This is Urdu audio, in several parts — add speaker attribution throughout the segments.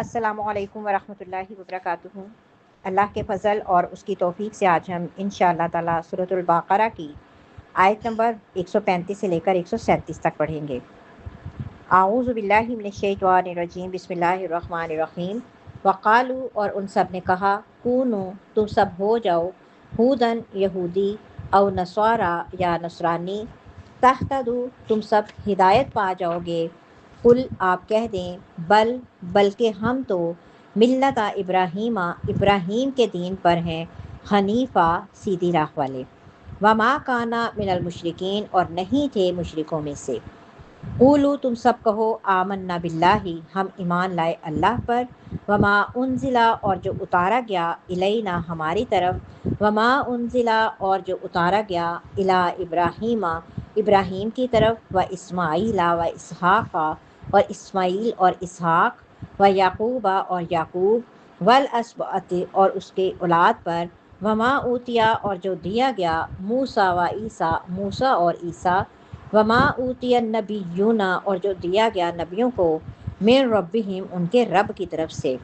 Speaker 1: السلام علیکم ورحمۃ اللہ وبرکاتہ۔ اللہ کے فضل اور اس کی توفیق سے آج ہم انشاءاللہ تعالی سورۃ البقرہ کی آیت نمبر 135 سے لے کر 137 تک پڑھیں گے۔ اعوذ باللہ من الشیطان الرجیم، بسم اللہ الرحمن الرحیم۔ وقالو، اور ان سب نے کہا، کونو، تم سب ہو جاؤ، ہودن، یہودی، او نصارا، یا نصرانی، تہتدو، تم سب ہدایت پا جاؤ گے۔ قل، آپ کہہ دیں، بلکہ ہم تو ملت ابراہیم، ابراہیم کے دین پر ہیں، حنیفہ، سیدھی راہ والے، وما کانا من المشرکین، اور نہیں تھے مشرکوں میں سے۔ قولو، تم سب کہو، آمنا باللہ، ہم ایمان لائے اللہ پر، وما انزلا، اور جو اتارا گیا، الینا، ہماری طرف، وما انزلا، اور جو اتارا گیا، الی ابراہیم، ابراہیم کی طرف، و اسماعیل و اسحاق، اور اسماعیل اور اسحاق، و یعقوب، اور یعقوب، والاسباط، اور اس کے اولاد پر، وما اوتیا، اور جو دیا گیا، موسیٰ و عیسیٰ، موسیٰ اور عیسیٰ، وما اوتی النبیون، اور جو دیا گیا نبیوں کو، من ربہم، ان کے رب کی طرف سے،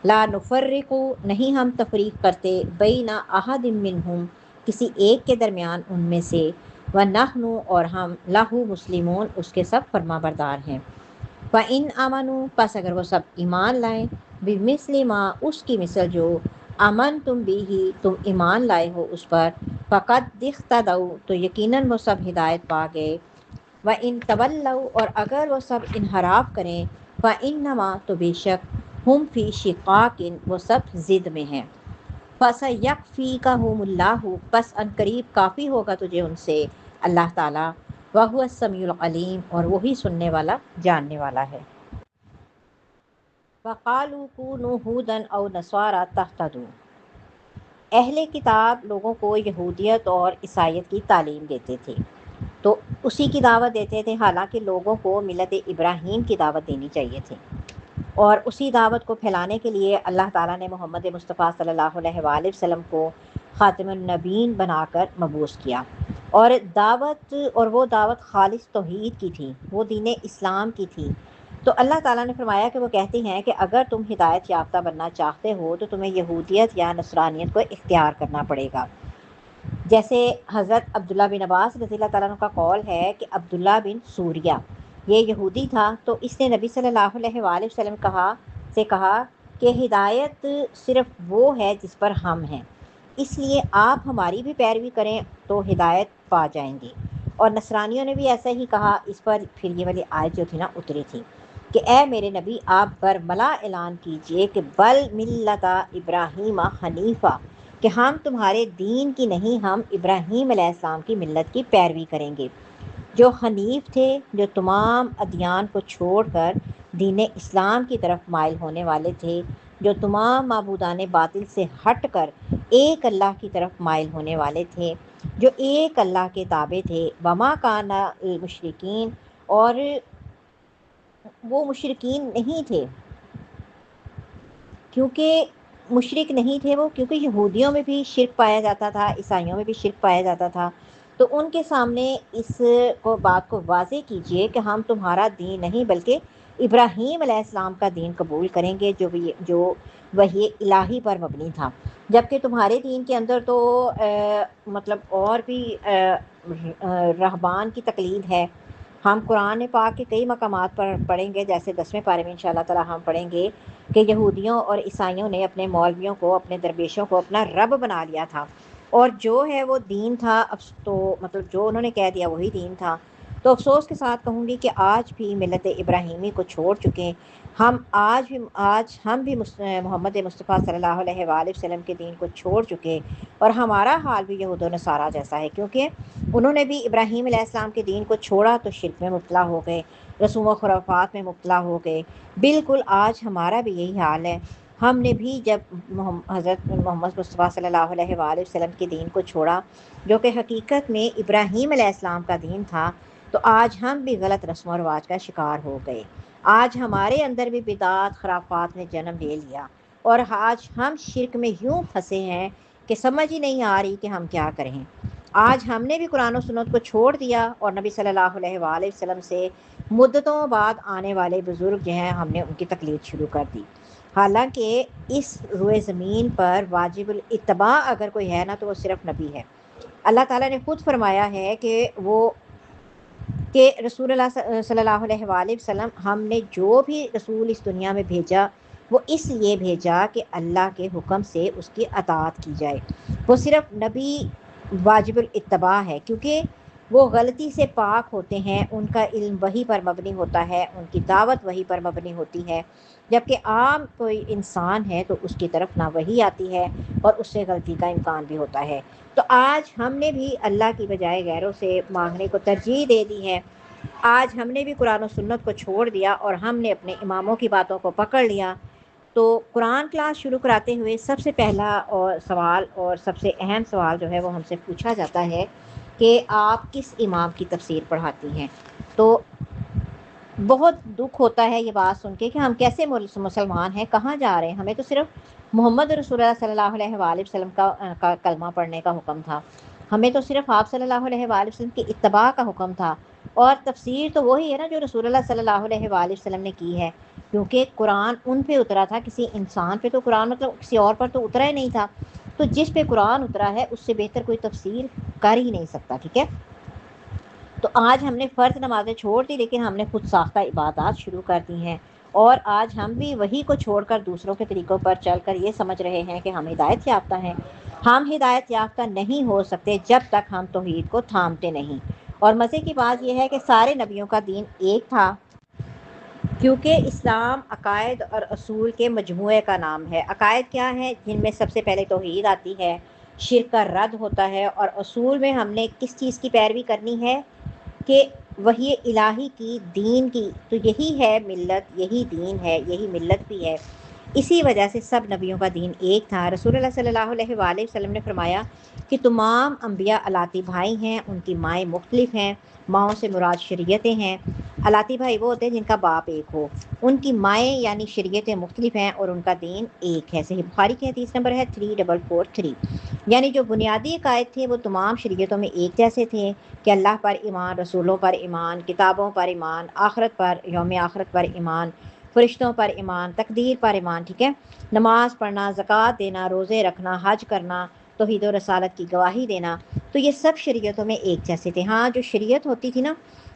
Speaker 1: لا نفرق، نہیں ہم تفریق کرتے، بین احد منہم، کسی ایک کے درمیان ان میں سے، ونحن، اور ہم، لہ مسلمون، اس کے سب فرما بردار ہیں۔ فَإِنْ آمَنُوا، پس اگر وہ سب ایمان لائیں، بِمِثْلِ مَا، اس کی مثل جو، آمنتم بِہِ، تم ایمان لائے ہو اس پر، فَقَدْ اهْتَدَوْا، تو یقیناً وہ سب ہدایت پا گئے۔ وَإِنْ تَوَلَّوْا، اور اگر وہ سب انحراف کریں، فَإِنَّمَا، تو بے شک، ہم فی شقاق، وہ سب ضد میں ہیں۔ فَسَيَكْفِيكَهُمُ اللَّهُ، پس عنقریب کافی ہوگا تجھے ان سے اللہ تعالیٰ، وَهُوَ السَّمِيعُ الْعَلِيمُ، اور وہی سننے والا جاننے والا ہے۔ وَقَالُوا كُونُوا هُودًا أَوْ نَصَارَىٰ تَهْتَدُوا، اہل کتاب لوگوں کو یہودیت اور عیسائیت کی تعلیم دیتے تھے، تو اسی کی دعوت دیتے تھے، حالانکہ لوگوں کو ملت ابراہیم کی دعوت دینی چاہیے تھی، اور اسی دعوت کو پھیلانے کے لیے اللہ تعالیٰ نے محمد مصطفیٰ صلی اللہ علیہ وآلہ وسلم کو خاتم النبیین بنا کر مبعوث کیا، اور وہ دعوت خالص توحید کی تھی، وہ دین اسلام کی تھی۔ تو اللہ تعالیٰ نے فرمایا کہ وہ کہتے ہیں کہ اگر تم ہدایت یافتہ بننا چاہتے ہو تو تمہیں یہودیت یا نصرانیت کو اختیار کرنا پڑے گا۔ جیسے حضرت عبداللہ بن عباس رضی اللہ تعالیٰ عنہ کا قول ہے کہ عبداللہ بن سوریہ یہ یہودی تھا، تو اس نے نبی صلی اللہ علیہ وآلہ وسلم کہا کہ ہدایت صرف وہ ہے جس پر ہم ہیں، اس لیے آپ ہماری بھی پیروی کریں تو ہدایت پا جائیں گے۔ اور نصرانیوں نے بھی ایسا ہی کہا۔ اس پر پھر یہ والی آیت جو تھی نا اتری تھی کہ اے میرے نبی، آپ برملا اعلان کیجئے کہ بل ملت ابراہیم حنیفہ، کہ ہم تمہارے دین کی نہیں، ہم ابراہیم علیہ السلام کی ملت کی پیروی کریں گے، جو حنیف تھے، جو تمام ادیان کو چھوڑ کر دین اسلام کی طرف مائل ہونے والے تھے، جو تمام معبودان باطل سے ہٹ کر ایک اللہ کی طرف مائل ہونے والے تھے، جو ایک اللہ کے تابع تھے، وما کان المشرکین، اور وہ مشرکین نہیں تھے، کیونکہ مشرک نہیں تھے وہ، کیونکہ یہودیوں میں بھی شرک پایا جاتا تھا، عیسائیوں میں بھی شرک پایا جاتا تھا، تو ان کے سامنے اس بات کو واضح کیجئے کہ ہم تمہارا دین نہیں بلکہ ابراہیم علیہ السلام کا دین قبول کریں گے، جو وحی الہی پر مبنی تھا، جبکہ تمہارے دین کے اندر تو مطلب اور بھی رہبان کی تقلید ہے۔ ہم قرآن پاک کے کئی مقامات پر پڑھیں گے، جیسے 10ویں پارے میں انشاءاللہ تعالی ہم پڑھیں گے کہ یہودیوں اور عیسائیوں نے اپنے مولویوں کو، اپنے درویشوں کو اپنا رب بنا لیا تھا، اور جو ہے وہ دین تھا، تو مطلب جو انہوں نے کہہ دیا وہی دین تھا۔ تو افسوس کے ساتھ کہوں گی کہ آج بھی ملت ابراہیمی کو چھوڑ چکے آج ہم بھی محمد مصطفیٰ صلی اللہ علیہ وآلہ وسلم کے دین کو چھوڑ چکے، اور ہمارا حال بھی یہود و نصارہ جیسا ہے، کیونکہ انہوں نے بھی ابراہیم علیہ السلام کے دین کو چھوڑا تو شرک میں مبتلا ہو گئے، رسوم و خرافات میں مبتلا ہو گئے۔ بالکل آج ہمارا بھی یہی حال ہے۔ ہم نے بھی جب حضرت محمد مصطفیٰ صلی اللہ علیہ وآلہ وسلم کے دین کو چھوڑا، جو کہ حقیقت میں ابراہیم علیہ السلام کا دین تھا، تو آج ہم بھی غلط رسم و رواج کا شکار ہو گئے۔ آج ہمارے اندر بھی بدعات، خرافات نے جنم لے لیا، اور آج ہم شرک میں یوں پھنسے ہیں کہ سمجھ ہی نہیں آ رہی کہ ہم کیا کریں۔ آج ہم نے بھی قرآن و سنت کو چھوڑ دیا، اور نبی صلی اللہ علیہ وآلہ وسلم سے مدتوں بعد آنے والے بزرگ جو ہیں، ہم نے ان کی تقلید شروع کر دی۔ حالانکہ اس روئے زمین پر واجب الاتباع اگر کوئی ہے نا تو وہ صرف نبی ہے۔ اللہ تعالیٰ نے خود فرمایا ہے کہ رسول اللہ صلی اللہ علیہ وآلہ وسلم ہم نے جو بھی رسول اس دنیا میں بھیجا وہ اس لیے بھیجا کہ اللہ کے حکم سے اس کی اطاعت کی جائے۔ وہ صرف نبی واجب الاتباع ہے کیونکہ وہ غلطی سے پاک ہوتے ہیں، ان کا علم وحی پر مبنی ہوتا ہے، ان کی دعوت وحی پر مبنی ہوتی ہے، جبکہ عام کوئی انسان ہے تو اس کی طرف نہ وحی آتی ہے اور اس سے غلطی کا امکان بھی ہوتا ہے۔ تو آج ہم نے بھی اللہ کی بجائے غیروں سے مانگنے کو ترجیح دے دی ہے۔ آج ہم نے بھی قرآن و سنت کو چھوڑ دیا اور ہم نے اپنے اماموں کی باتوں کو پکڑ لیا۔ تو قرآن کلاس شروع کراتے ہوئے سب سے پہلا سوال اور سب سے اہم سوال جو ہے وہ ہم سے پوچھا جاتا ہے کہ آپ کس امام کی تفسیر پڑھاتی ہیں۔ تو بہت دکھ ہوتا ہے یہ بات سن کے کہ ہم کیسے مسلمان ہیں، کہاں جا رہے ہیں۔ ہمیں تو صرف محمد رسول اللہ صلی اللہ علیہ وآلہ وسلم کا کلمہ پڑھنے کا حکم تھا، ہمیں تو صرف آپ صلی اللہ علیہ وآلہ وسلم کی اتباع کا حکم تھا، اور تفسیر تو وہی ہے نا جو رسول اللہ صلی اللہ علیہ وآلہ وسلم نے کی ہے، کیونکہ قرآن ان پہ اترا تھا، کسی انسان پہ تو قرآن مطلب کسی اور پر تو اترا ہی نہیں تھا۔ تو جس پہ قرآن اترا ہے اس سے بہتر کوئی تفسیر کر ہی نہیں سکتا، ٹھیک ہے۔ تو آج ہم نے فرض نمازیں چھوڑ دی لیکن ہم نے خود ساختہ عبادات شروع کر دی ہیں، اور آج ہم بھی وہی کو چھوڑ کر دوسروں کے طریقوں پر چل کر یہ سمجھ رہے ہیں کہ ہم ہدایت یافتہ ہیں۔ ہم ہدایت یافتہ نہیں ہو سکتے جب تک ہم توحید کو تھامتے نہیں۔ اور مزے کی بات یہ ہے کہ سارے نبیوں کا دین ایک تھا، کیونکہ اسلام عقائد اور اصول کے مجموعے کا نام ہے۔ عقائد کیا ہے؟ جن میں سب سے پہلے توحید آتی ہے، شرک کا رد ہوتا ہے، اور اصول میں ہم نے کس چیز کی پیروی کرنی ہے کہ وحی الہی کی، دین کی۔ تو یہی ہے ملت، یہی دین ہے، یہی ملت بھی ہے۔ اسی وجہ سے سب نبیوں کا دین ایک تھا۔ رسول اللہ صلی اللہ علیہ وآلہ وسلم نے فرمایا کہ تمام انبیاء الاتی بھائی ہیں، ان کی مائیں مختلف ہیں، ماؤں سے مراد شریعتیں ہیں۔ الاتی بھائی وہ ہوتے ہیں جن کا باپ ایک ہو، ان کی مائیں یعنی شریعتیں مختلف ہیں اور ان کا دین ایک ہے۔ صحیح بخاری کی حدیث نمبر ہے 3443۔ یعنی جو بنیادی عقائد تھے وہ تمام شریعتوں میں ایک جیسے تھے کہ اللہ پر ایمان، رسولوں پر ایمان، کتابوں پر ایمان، آخرت پر، یوم آخرت پر ایمان، فرشتوں پر ایمان، تقدیر پر ایمان، ٹھیک ہے، نماز پڑھنا، زکوٰۃ دینا، روزے رکھنا، حج کرنا، توحید و رسالت کی گواہی دینا۔ تو یہ سب شریعتوں میں ایک جیسے تھے۔ ہاں جو شریعت ہوتی تھی نا،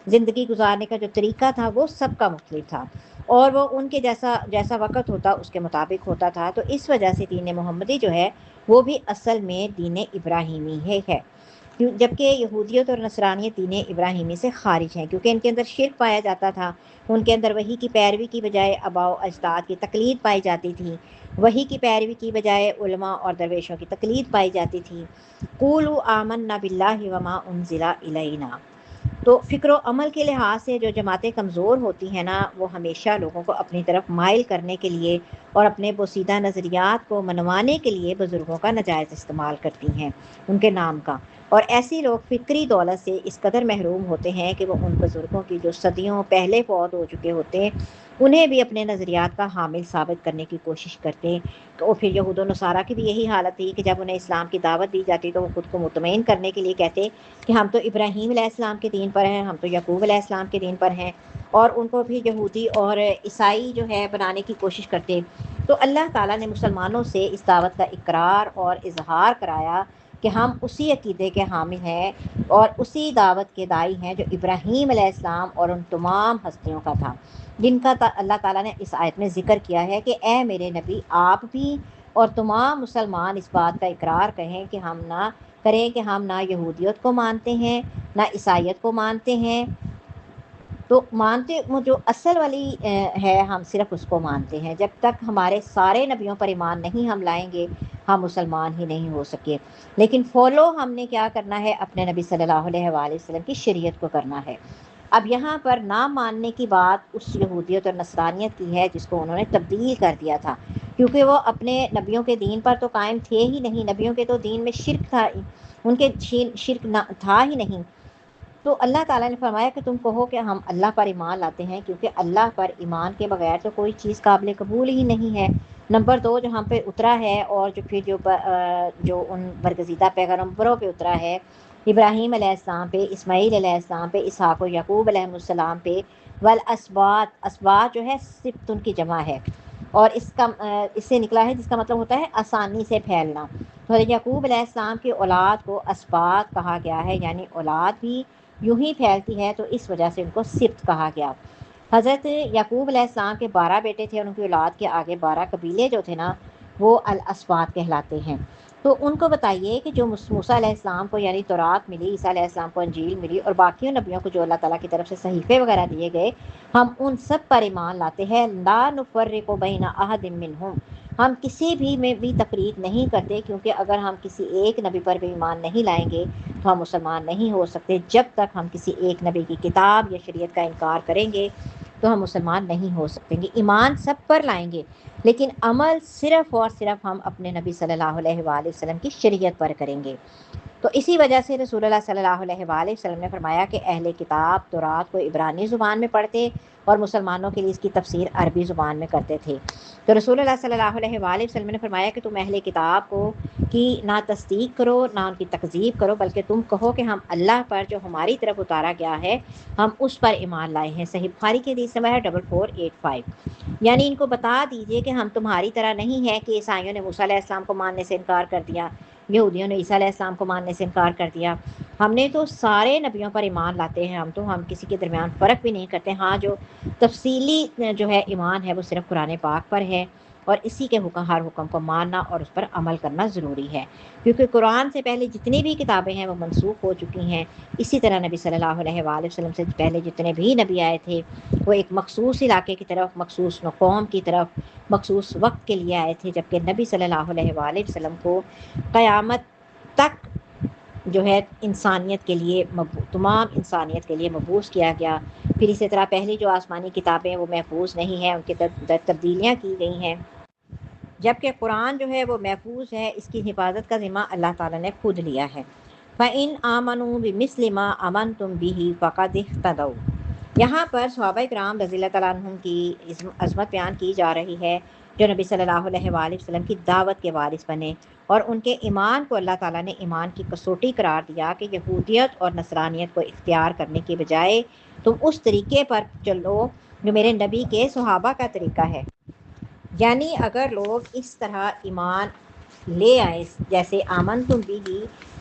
Speaker 1: زندگی گزارنے کا جو طریقہ تھا وہ سب کا مختلف تھا، اور وہ ان کے جیسا وقت ہوتا اس کے مطابق ہوتا تھا۔ تو اس وجہ سے دین محمدی جو ہے وہ بھی اصل میں دین ابراہیمی ہے، جبکہ یہودیت اور نصرانیت دین ابراہیمی سے خارج ہیں، کیونکہ ان کے اندر شرک پایا جاتا تھا، ان کے اندر وحی کی پیروی کی بجائے آباء و اجداد کی تقلید پائی جاتی تھی، وحی کی پیروی کی بجائے علماء اور درویشوں کی تقلید پائی جاتی تھی۔ قولوا آمنا باللہ وما انزل الینا۔ تو فکر و عمل کے لحاظ سے جو جماعتیں کمزور ہوتی ہیں نا، وہ ہمیشہ لوگوں کو اپنی طرف مائل کرنے کے لیے اور اپنے بوسیدہ نظریات کو منوانے کے لیے بزرگوں کا ناجائز استعمال کرتی ہیں، ان کے نام کا۔ اور ایسی لوگ فکری دولت سے اس قدر محروم ہوتے ہیں کہ وہ ان بزرگوں کی جو صدیوں پہلے فوت ہو چکے ہوتے ہیں انہیں بھی اپنے نظریات کا حامل ثابت کرنے کی کوشش کرتے ہیں۔ اور پھر یہود و نصارہ کی بھی یہی حالت تھی کہ جب انہیں اسلام کی دعوت دی جاتی تو وہ خود کو مطمئن کرنے کے لیے کہتے کہ ہم تو ابراہیم علیہ السلام کے دین پر ہیں، ہم تو یعقوب علیہ السلام کے دین پر ہیں، اور ان کو بھی یہودی اور عیسائی جو ہے بنانے کی کوشش کرتے۔ تو اللہ تعالیٰ نے مسلمانوں سے اس دعوت کا اقرار اور اظہار کرایا کہ ہم اسی عقیدے کے حامل ہیں اور اسی دعوت کے داعی ہیں جو ابراہیم علیہ السلام اور ان تمام ہستیوں کا تھا، جن کا اللہ تعالیٰ نے اس آیت میں ذکر کیا ہے کہ اے میرے نبی آپ بھی اور تمام مسلمان اس بات کا اقرار کہیں کہ ہم نہ یہودیت کو مانتے ہیں نہ عیسائیت کو مانتے ہیں۔ تو مانتے وہ جو اصل والی ہے ہم صرف اس کو مانتے ہیں۔ جب تک ہمارے سارے نبیوں پر ایمان نہیں ہم لائیں گے ہم مسلمان ہی نہیں ہو سکے۔ لیکن فالو ہم نے کیا کرنا ہے؟ اپنے نبی صلی اللہ علیہ وآلہ وسلم کی شریعت کو کرنا ہے۔ اب یہاں پر نہ ماننے کی بات اس یہودیت اور نصرانیت کی ہے جس کو انہوں نے تبدیل کر دیا تھا، کیونکہ وہ اپنے نبیوں کے دین پر تو قائم تھے ہی نہیں، نبیوں کے تو دین میں شرک تھا، ان کے شرک تھا ہی نہیں۔ تو اللہ تعالیٰ نے فرمایا کہ تم کہو کہ ہم اللہ پر ایمان لاتے ہیں، کیونکہ اللہ پر ایمان کے بغیر تو کوئی چیز قابل قبول ہی نہیں ہے۔ نمبر 2 جو ہم پہ اترا ہے اور جو پھر جو ان برگزیدہ پیغمبروں پہ اترا ہے، ابراہیم علیہ السلام پہ، اسماعیل علیہ السلام پہ، اسحاق و یعقوب علیہ السلام پہ، والاسباط، اسباط جو ہے سبت ان کی جمع ہے، اور اس سے نکلا ہے، جس کا مطلب ہوتا ہے آسانی سے پھیلنا۔ تو حضرت یعقوب علیہ السلام کی اولاد کو اسباط کہا گیا ہے، یعنی اولاد بھی یوں ہی پھیلتی ہے، تو اس وجہ سے ان کو سبط کہا گیا۔ حضرت یعقوب علیہ السلام کے 12 بیٹے تھے، اور ان کی اولاد کے آگے 12 قبیلے جو تھے نا وہ الاسباط کہلاتے ہیں۔ تو ان کو بتائیے کہ جو موسیٰ علیہ السلام کو یعنی تورات ملی، عیسیٰ علیہ السلام کو انجیل ملی، اور باقیوں نبیوں کو جو اللہ تعالیٰ کی طرف سے صحیفے وغیرہ دیے گئے، ہم ان سب پر ایمان لاتے ہیں۔ لا نفرق بین احد منہم، ہم کسی بھی میں بھی تفریق نہیں کرتے، کیونکہ اگر ہم کسی ایک نبی پر بھی ایمان نہیں لائیں گے تو ہم مسلمان نہیں ہو سکتے۔ جب تک ہم کسی ایک نبی کی کتاب یا شریعت کا انکار کریں گے تو ہم مسلمان نہیں ہو سکیں گے۔ ایمان سب پر لائیں گے، لیکن عمل صرف اور صرف ہم اپنے نبی صلی اللہ علیہ وآلہ وسلم کی شریعت پر کریں گے۔ تو اسی وجہ سے رسول اللہ صلی اللہ علیہ وآلہ وسلم نے فرمایا کہ اہل کتاب تورات کو عبرانی زبان میں پڑھتے اور مسلمانوں کے لیے اس کی تفسیر عربی زبان میں کرتے تھے۔ تو رسول اللہ صلی اللہ علیہ وآلہ وسلم نے فرمایا کہ تم اہل کتاب کو کی نہ تصدیق کرو نہ ان کی تکذیب کرو، بلکہ تم کہو کہ ہم اللہ پر جو ہماری طرف اتارا گیا ہے ہم اس پر ایمان لائے ہیں۔ صحیح بخاری کی حدیث نمبر ہے 4485۔ یعنی ان کو بتا دیجئے کہ ہم تمہاری طرح نہیں ہیں کہ عیسائیوں نے موسیٰ علیہ السلام کو ماننے سے انکار کر دیا، یہودیوں نے عیسیٰ علیہ السلام کو ماننے سے انکار کر دیا۔ ہم نے تو سارے نبیوں پر ایمان لاتے ہیں، ہم کسی کے درمیان فرق بھی نہیں کرتے۔ ہاں جو تفصیلی جو ہے ایمان ہے وہ صرف قرآن پاک پر ہے، اور اسی کے ہر حکم کو ماننا اور اس پر عمل کرنا ضروری ہے، کیونکہ قرآن سے پہلے جتنی بھی کتابیں ہیں وہ منسوخ ہو چکی ہیں۔ اسی طرح نبی صلی اللہ علیہ وآلہ وسلم سے پہلے جتنے بھی نبی آئے تھے وہ ایک مخصوص علاقے کی طرف، مخصوص قوم کی طرف، مخصوص وقت کے لیے آئے تھے، جبکہ نبی صلی اللہ علیہ وآلہ وسلم کو قیامت تک جو ہے انسانیت کے لیے تمام انسانیت کے لیے مبعوث کیا گیا۔ پھر اسی طرح پہلی جو آسمانی کتابیں وہ محفوظ نہیں ہیں، ان کی تبدیلیاں کی گئی ہیں، جبکہ قرآن جو ہے وہ محفوظ ہے، اس کی حفاظت کا ذمہ اللہ تعالیٰ نے خود لیا ہے۔ فَإِنْ آمَنُوا بِمِثْلِ مَا آمَنْتُمْ بِهِ فَقَدِ اهْتَدَوْا۔ یہاں پر صحابہ کرام رضی اللہ تعالیٰ عنہم کی عظمت بیان کی جا رہی ہے، جو نبی صلی اللہ علیہ وآلہ وسلم کی دعوت کے وارث بنے، اور ان کے ایمان کو اللہ تعالیٰ نے ایمان کی کسوٹی قرار دیا کہ یہودیت اور نصرانیت کو اختیار کرنے کی بجائے تم اس طریقے پر چلو جو میرے نبی کے صحابہ کا طریقہ ہے۔ یعنی اگر لوگ اس طرح ایمان لے آئے، جیسے آمن تم بھی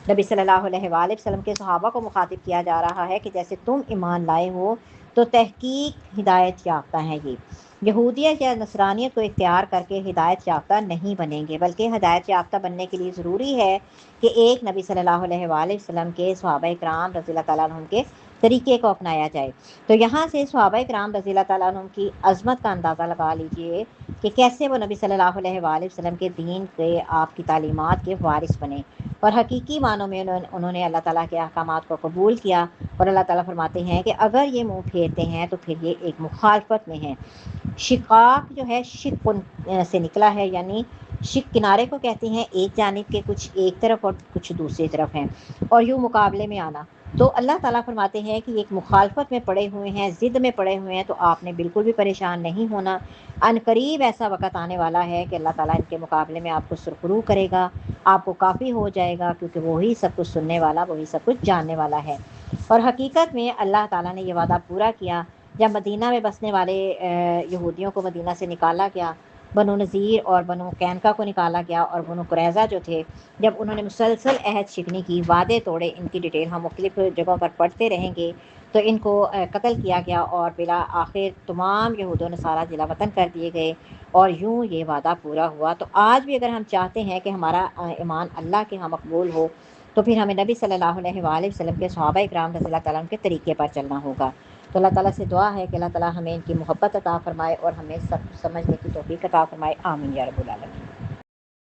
Speaker 1: نبی صلی اللہ علیہ وآلہ وسلم کے صحابہ کو مخاطب کیا جا رہا ہے کہ جیسے تم ایمان لائے ہو تو تحقیق ہدایت یافتہ ہیں۔ یہ یہودیت یا نصرانیت کو اختیار کر کے ہدایت یافتہ نہیں بنیں گے، بلکہ ہدایت یافتہ بننے کے لیے ضروری ہے کہ ایک نبی صلی اللہ علیہ وآلہ وسلم کے صحابہ کرام رضی اللہ تعالیٰ عنہم کے طریقے کو اپنایا جائے۔ تو یہاں سے صحابہ کرام رضی اللہ تعالیٰ عنہم کی عظمت کا اندازہ لگا لیجئے کہ کیسے وہ نبی صلی اللہ علیہ وآلہ وسلم کے دین کے، آپ کی تعلیمات کے وارث بنے، اور حقیقی معنوں میں انہوں نے اللہ تعالیٰ کے احکامات کو قبول کیا۔ اور اللہ تعالیٰ فرماتے ہیں کہ اگر یہ منہ پھیرتے ہیں تو پھر یہ ایک مخالفت میں ہیں۔ شقاق جو ہے شق سے نکلا ہے، یعنی شق کنارے کو کہتے ہیں، ایک جانب کے کچھ ایک طرف اور کچھ دوسری طرف ہیں، اور یوں مقابلے میں آنا۔ تو اللہ تعالیٰ فرماتے ہیں کہ ایک مخالفت میں پڑے ہوئے ہیں، ضد میں پڑے ہوئے ہیں، تو آپ نے بالکل بھی پریشان نہیں ہونا۔ ان قریب ایسا وقت آنے والا ہے کہ اللہ تعالیٰ ان کے مقابلے میں آپ کو سرخرو کرے گا، آپ کو کافی ہو جائے گا، کیونکہ وہی سب کچھ سننے والا، وہی سب کچھ جاننے والا ہے۔ اور حقیقت میں اللہ تعالیٰ نے یہ وعدہ پورا کیا جب مدینہ میں بسنے والے یہودیوں کو مدینہ سے نکالا گیا، بنو نذیر اور بنو قینقاع کو نکالا گیا، اور بنو قریظہ جو تھے جب انہوں نے مسلسل عہد شکنی کی، وعدے توڑے، ان کی ڈیٹیل ہم مختلف جگہوں پر پڑھتے رہیں گے، تو ان کو قتل کیا گیا، اور بلا آخر تمام یہود و نصارہ جلا وطن کر دیے گئے، اور یوں یہ وعدہ پورا ہوا۔ تو آج بھی اگر ہم چاہتے ہیں کہ ہمارا ایمان اللہ کے ہاں مقبول ہو تو پھر ہمیں نبی صلی اللہ علیہ وآلہ وسلم کے صحابہ اکرام رضی اللہ تعالیٰ عنہ کے طریقے پر چلنا ہوگا۔ تو اللہ تعالیٰ سے دعا ہے کہ اللہ تعالیٰ ہمیں ان کی محبت عطا فرمائے اور ہمیں سب کچھ سمجھنے کی توفیق عطا فرمائے۔ آمین یا رب العالمین۔